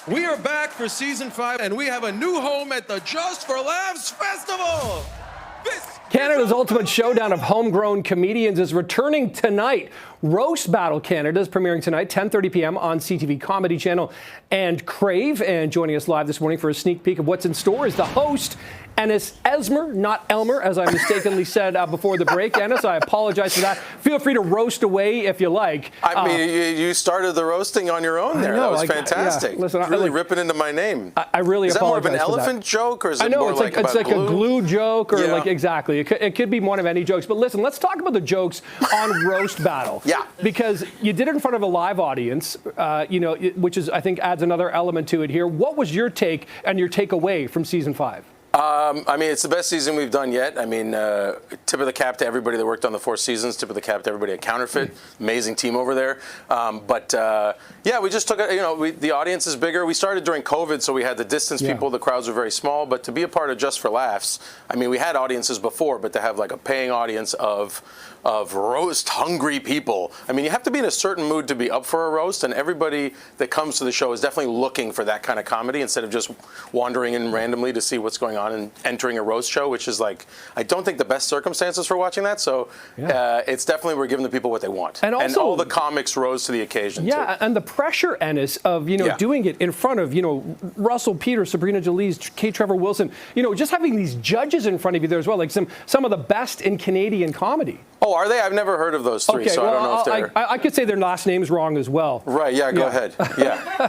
We are back for season 5, and we have a new home at the Just for Laughs Festival. Canada's ultimate showdown of homegrown comedians is returning tonight. Roast Battle Canada is premiering tonight, 10:30 p.m. on CTV Comedy Channel and Crave. And joining us live this morning for a sneak peek of what's in store is the host, Ennis Esmer, not Elmer, as I mistakenly said before the break. Ennis, I apologize for that. Feel free to roast away if you like. I mean, you started the roasting on your own there. That was fantastic. Yeah. Listen, really ripping into my name. I really apologize. Is that more of an for elephant that. joke, or is it I know, more it's like it's like glue? a glue joke, or Yeah. like exactly. It could be one of any jokes. But listen, let's talk about the jokes on Roast Battle. Yeah. Because you did it in front of a live audience, which is, I think, adds another element to it here. What was your take and your takeaway from season 5? I mean, it's the best season we've done yet. I mean, tip of the cap to everybody that worked on the 4 seasons. Tip of the cap to everybody at Counterfeit. Amazing team over there. Yeah, we just took it. The audience is bigger. We started during COVID, so we had to distance people. The crowds were very small. But to be a part of Just for Laughs, I mean, we had audiences before, but to have like a paying audience of roast hungry people. I mean, you have to be in a certain mood to be up for a roast, and everybody that comes to the show is definitely looking for that kind of comedy instead of just wandering in randomly to see what's going on and entering a roast show, which is like, I don't think the best circumstances for watching that. So it's definitely, we're giving the people what they want. And also, all the comics rose to the occasion. Yeah, too. And the pressure, Ennis, of doing it in front of Russell Peters, Sabrina Jalise, K. Trevor Wilson, just having these judges in front of you there as well, like some of the best in Canadian comedy. Oh, are they? I've never heard of those 3, okay, so well, I don't know if they're... I could say their last name's wrong as well. Right, yeah, go ahead. Yeah.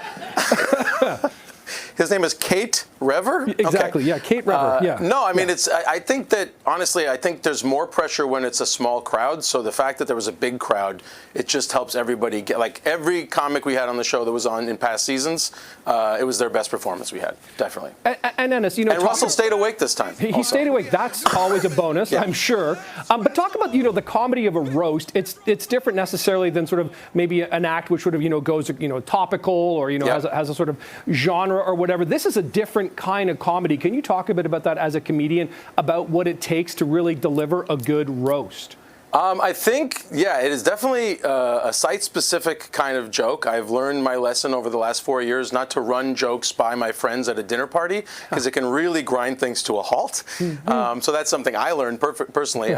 His name is Kate Rever? Exactly, yeah, Kate Rever, No, I mean, I think that, honestly, I think there's more pressure when it's a small crowd. So the fact that there was a big crowd, it just helps everybody get, like, every comic we had on the show that was on in past seasons, it was their best performance we had, definitely. And Ennis, and Russell stayed awake this time. He stayed awake. That's always a bonus, I'm sure. But talk about, the comedy of a roast. It's different necessarily than sort of maybe an act which sort of, goes, topical or, has a sort of genre or whatever. This is a different kind of comedy. Can you talk a bit about that as a comedian, about what it takes to really deliver a good roast? I think, it is definitely a site-specific kind of joke. I've learned my lesson over the last 4 years not to run jokes by my friends at a dinner party because it can really grind things to a halt. So that's something I learned personally.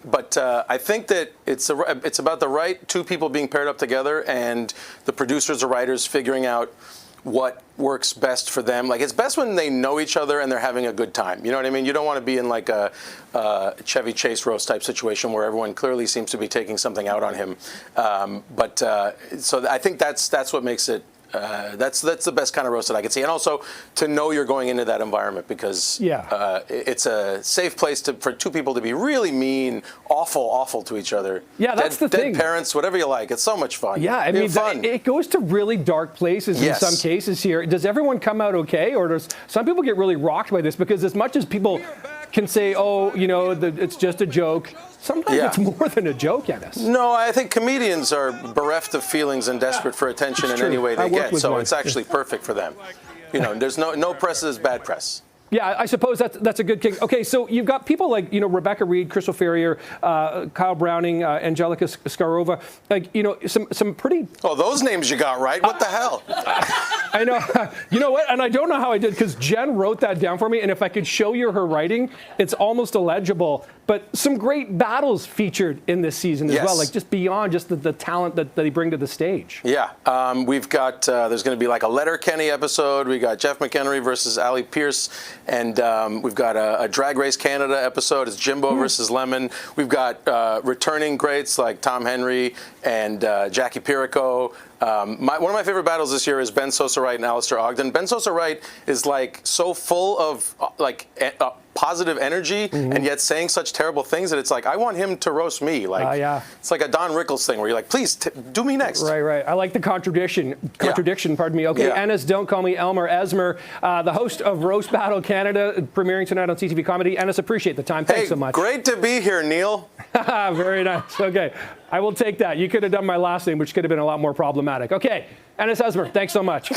But I think that it's about the right 2 people being paired up together and the producers or writers figuring out what works best for them. Like, it's best when they know each other and they're having a good time. You know what I mean? You don't want to be in like a Chevy Chase roast type situation where everyone clearly seems to be taking something out on him. So I think that's what makes it. That's the best kind of roast that I can see, and also to know you're going into that environment because it's a safe place for 2 people to be really mean, awful to each other. Yeah, that's the thing. Dead parents, whatever you like. It's so much fun. Yeah, I mean, it goes to really dark places in some cases here. Does everyone come out okay, or does some people get really rocked by this? Because as much as people can say, oh, it's just a joke, sometimes it's more than a joke, Ennis. No, I think comedians are bereft of feelings and desperate for attention in any way they get, so it's actually perfect for them. There's no press is bad press. Yeah, I suppose that's a good kick. Okay, so you've got people like, Rebecca Reed, Crystal Ferrier, Kyle Browning, Angelica Skarova, like, some pretty... Oh, those names you got right. What the hell? I know. You know what? And I don't know how I did, because Jen wrote that down for me, and if I could show you her writing, it's almost illegible. But some great battles featured in this season as well, like just beyond just the talent that they bring to the stage. Yeah. We've got, there's going to be like a Letterkenny episode. We got Jeff McHenry versus Ali Pierce. And we've got a Drag Race Canada episode. It's Jimbo versus Lemon. We've got returning greats like Tom Henry and Jackie Pirico. One of my favorite battles this year is Ben Sosa-Wright and Alistair Ogden. Ben Sosa-Wright is like so full of positive energy and yet saying such terrible things that it's like, I want him to roast me. Like, it's like a Don Rickles thing where you're like, please do me next. Right. I like the contradiction, pardon me. Okay, Ennis, don't call me Elmer Esmer, the host of Roast Battle Canada, premiering tonight on CTV Comedy. Ennis, appreciate the time. Thanks so much. Great to be here, Neil. Very nice. Okay, I will take that. You could have done my last name, which could have been a lot more problematic. Okay, Ennis Esmer, thanks so much.